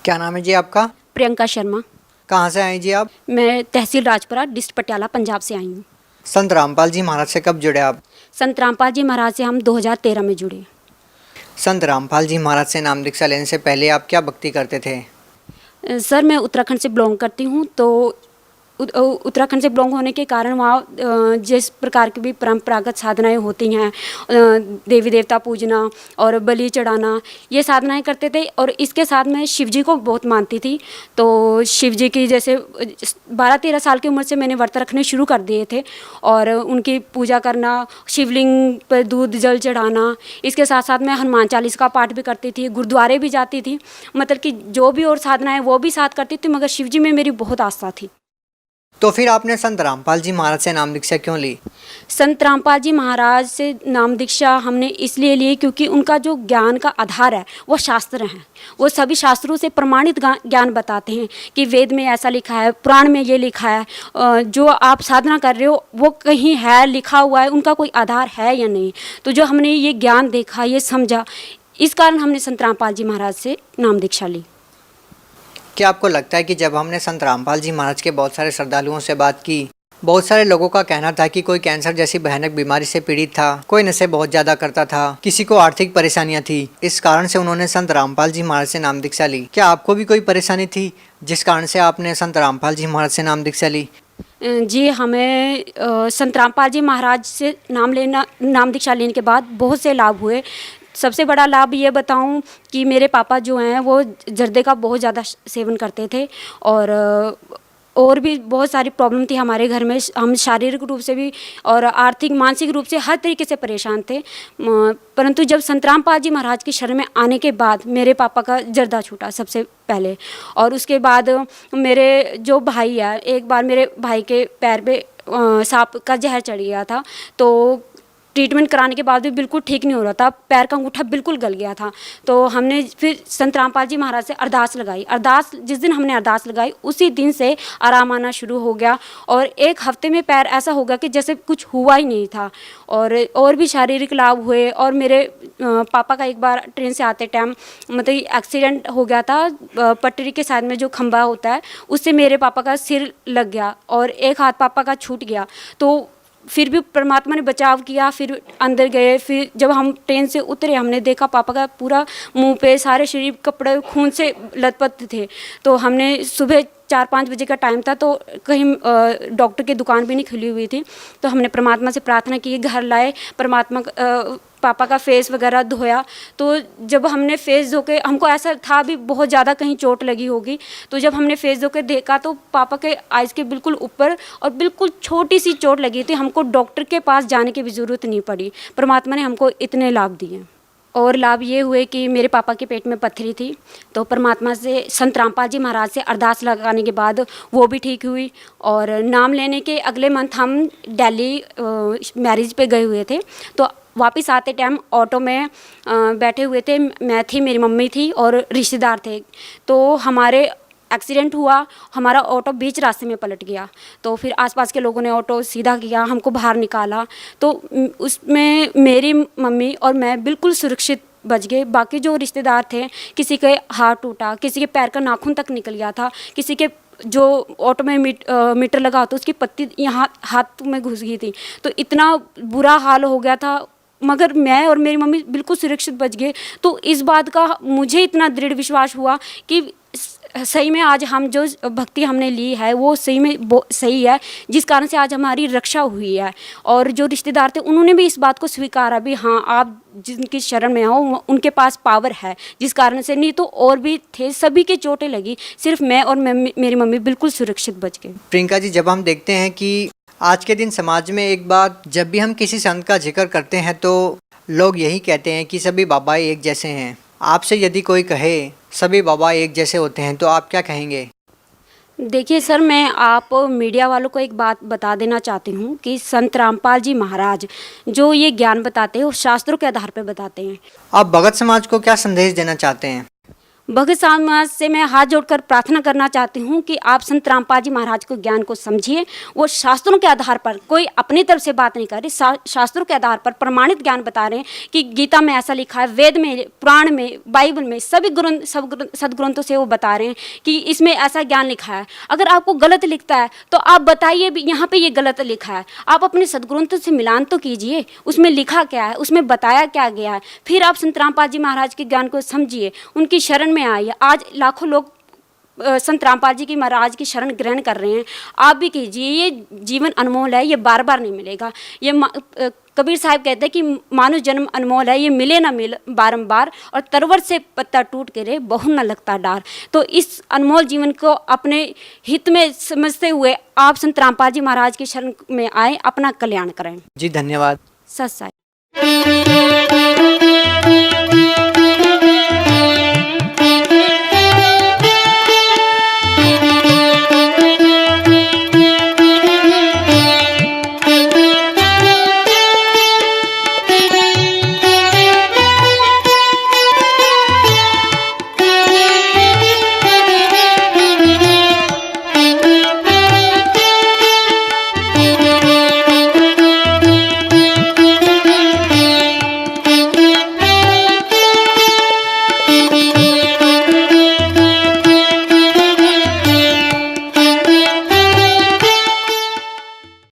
क्या नाम है जी आपका? प्रियंका शर्मा। कहाँ से आए जी आप? मैं तहसील राजपुरा डिस्ट्रिक्ट पटियाला पंजाब से आई हूँ। संत रामपाल जी महाराज से कब जुड़े आप? संत रामपाल जी महाराज से हम 2013 में जुड़े। संत रामपाल जी महाराज से नाम दीक्षा लेने से पहले आप क्या भक्ति करते थे? सर मैं उत्तराखंड से बिलोंग करती हूँ, तो उत्तराखंड से बिलोंग होने के कारण वहाँ जिस प्रकार की भी परंपरागत साधनाएं होती हैं, देवी देवता पूजना और बलि चढ़ाना, ये साधनाएं करते थे। और इसके साथ मैं शिव जी को बहुत मानती थी। तो शिव जी की जैसे 12-13 साल की उम्र से मैंने व्रत रखने शुरू कर दिए थे और उनकी पूजा करना, शिवलिंग पर दूध जल चढ़ाना। इसके साथ साथ मैं हनुमान चालीसा का पाठ भी करती थी, गुरुद्वारे भी जाती थी। मतलब कि जो भी और साधनाएं वो भी साथ करती थी, मगर शिव जी में मेरी बहुत आस्था थी। तो फिर आपने संत रामपाल जी महाराज से नाम दीक्षा क्यों ली? संत रामपाल जी महाराज से नाम दीक्षा हमने इसलिए ली क्योंकि उनका जो ज्ञान का आधार है वो शास्त्र हैं। वो सभी शास्त्रों से प्रमाणित ज्ञान बताते हैं कि वेद में ऐसा लिखा है, पुराण में ये लिखा है, जो आप साधना कर रहे हो वो कहीं है लिखा हुआ है, उनका कोई आधार है या नहीं। तो जो हमने ये ज्ञान देखा, ये समझा, इस कारण हमने संत रामपाल जी महाराज से नाम दीक्षा ली। क्या आपको लगता है कि जब हमने संत रामपाल जी महाराज के बहुत सारे श्रद्धालुओं से बात की, बहुत सारे लोगों का कहना था कि कोई कैंसर जैसी भयानक बीमारी से पीड़ित था, कोई नशे बहुत ज़्यादा करता था, किसी को आर्थिक परेशानियां थी, इस कारण से उन्होंने संत रामपाल जी महाराज से नाम दीक्षा ली। क्या आपको भी कोई परेशानी थी जिस कारण से आपने संत रामपाल जी महाराज से नाम दीक्षा ली? जी, हमें संत रामपाल जी महाराज से नाम दीक्षा लेने के बाद बहुत से लाभ हुए। सबसे बड़ा लाभ ये बताऊं कि मेरे पापा जो हैं वो जर्दे का बहुत ज़्यादा सेवन करते थे और भी बहुत सारी प्रॉब्लम थी हमारे घर में। हम शारीरिक रूप से भी और आर्थिक मानसिक रूप से हर तरीके से परेशान थे। परंतु जब संत रामपाल जी महाराज की शरण में आने के बाद मेरे पापा का जर्दा छूटा सबसे पहले। और उसके बाद मेरे जो भाई है, एक बार मेरे भाई के पैर पे सांप का जहर चढ़ गया था। तो ट्रीटमेंट कराने के बाद भी बिल्कुल ठीक नहीं हो रहा था, पैर का अंगूठा बिल्कुल गल गया था। तो हमने फिर संत रामपाल जी महाराज से अरदास लगाई। जिस दिन हमने अरदास लगाई उसी दिन से आराम आना शुरू हो गया और एक हफ्ते में पैर ऐसा हो गया कि जैसे कुछ हुआ ही नहीं था। और भी शारीरिक लाभ हुए। और मेरे पापा का एक बार ट्रेन से आते टाइम मतलब एक्सीडेंट हो गया था। पटरी के साइड में जो खंभा होता है उससे मेरे पापा का सिर लग गया और एक हाथ पापा का छूट गया। तो फिर भी परमात्मा ने बचाव किया। फिर अंदर गए, फिर जब हम ट्रेन से उतरे हमने देखा पापा का पूरा मुंह पे सारे शरीर कपड़े खून से लथपथ थे। तो हमने सुबह 4-5 बजे का टाइम था, तो कहीं डॉक्टर की दुकान भी नहीं खुली हुई थी। तो हमने परमात्मा से प्रार्थना की, घर लाए, पापा का फेस वगैरह धोया। तो जब हमने फेस धो के, हमको ऐसा था भी बहुत ज़्यादा कहीं चोट लगी होगी। तो जब हमने फेस धो के देखा तो पापा के आइज़ के बिल्कुल ऊपर और बिल्कुल छोटी सी चोट लगी थी। हमको डॉक्टर के पास जाने की भी ज़रूरत नहीं पड़ी। परमात्मा ने हमको इतने लाभ दिए। और लाभ ये हुए कि मेरे पापा के पेट में पत्थरी थी, तो परमात्मा से संत रामपाल जी महाराज से अरदास लगाने के बाद वो भी ठीक हुई। और नाम लेने के अगले मंथ हम दिल्ली मैरिज पे गए हुए थे। तो वापस आते टाइम ऑटो में बैठे हुए थे, मैं थी, मेरी मम्मी थी और रिश्तेदार थे। तो हमारे एक्सीडेंट हुआ, हमारा ऑटो बीच रास्ते में पलट गया। तो फिर आसपास के लोगों ने ऑटो सीधा किया, हमको बाहर निकाला। तो उसमें मेरी मम्मी और मैं बिल्कुल सुरक्षित बच गए। बाकी जो रिश्तेदार थे, किसी के हाथ टूटा, किसी के पैर का नाखून तक निकल गया था, किसी के जो ऑटो में मीटर लगा होता उसकी पत्ती यहाँ हाथ में घुस गई थी। तो इतना बुरा हाल हो गया था, मगर मैं और मेरी मम्मी बिल्कुल सुरक्षित बच गए। तो इस बात का मुझे इतना दृढ़ विश्वास हुआ कि सही में आज हम जो भक्ति हमने ली है वो सही में सही है, जिस कारण से आज हमारी रक्षा हुई है। और जो रिश्तेदार थे उन्होंने भी इस बात को स्वीकारा भी, हाँ आप जिनकी शरण में हो उनके पास पावर है, जिस कारण से, नहीं तो और भी थे, सभी के चोटें लगी, सिर्फ मैं और मेरी मम्मी बिल्कुल सुरक्षित बच गए। प्रियंका जी, जब हम देखते हैं कि आज के दिन समाज में एक बात, जब भी हम किसी संत का जिक्र करते हैं तो लोग यही कहते हैं कि सभी बाबा एक जैसे हैं। आपसे यदि कोई कहे सभी बाबा एक जैसे होते हैं तो आप क्या कहेंगे? देखिए सर, मैं आप मीडिया वालों को एक बात बता देना चाहती हूँ कि संत रामपाल जी महाराज जो ये ज्ञान बताते हैं वो शास्त्रों के आधार पर बताते हैं। आप भगत समाज को क्या संदेश देना चाहते हैं? भगत समाज से मैं हाथ जोड़कर प्रार्थना करना चाहती हूँ कि आप संत रामपाल जी महाराज को ज्ञान को समझिए। वो शास्त्रों के आधार पर, कोई अपनी तरफ से बात नहीं कर रही, शास्त्रों के आधार पर प्रमाणित ज्ञान बता रहे हैं कि गीता में ऐसा लिखा है, वेद में, पुराण में, बाइबल में, सभी सदग्रंथों से वो बता रहे हैं कि इसमें ऐसा ज्ञान लिखा है। अगर आपको गलत लिखता है तो आप बताइए भी यहाँ पे ये गलत लिखा है। आप अपने सदग्रंथों से मिलान तो कीजिए, उसमें लिखा क्या है, उसमें बताया क्या गया है। फिर आप संत रामपाल जी महाराज के ज्ञान को समझिए, उनकी शरण में आइए। आज लाखों लोग संत रामपाल जी की महाराज की शरण ग्रहण कर रहे हैं, आप भी कीजिए। ये जीवन अनमोल है, ये बार बार नहीं मिलेगा। ये कबीर साहब कहते हैं कि मानुष जन्म अनमोल है, ये मिले ना मिले बारंबार, और तरवर से पत्ता टूट के रे बहु न लगता डार। तो इस अनमोल जीवन को अपने हित में समझते हुए आप संत रामपाल जी महाराज की शरण में आए, अपना कल्याण करें। जी धन्यवाद। सत साई।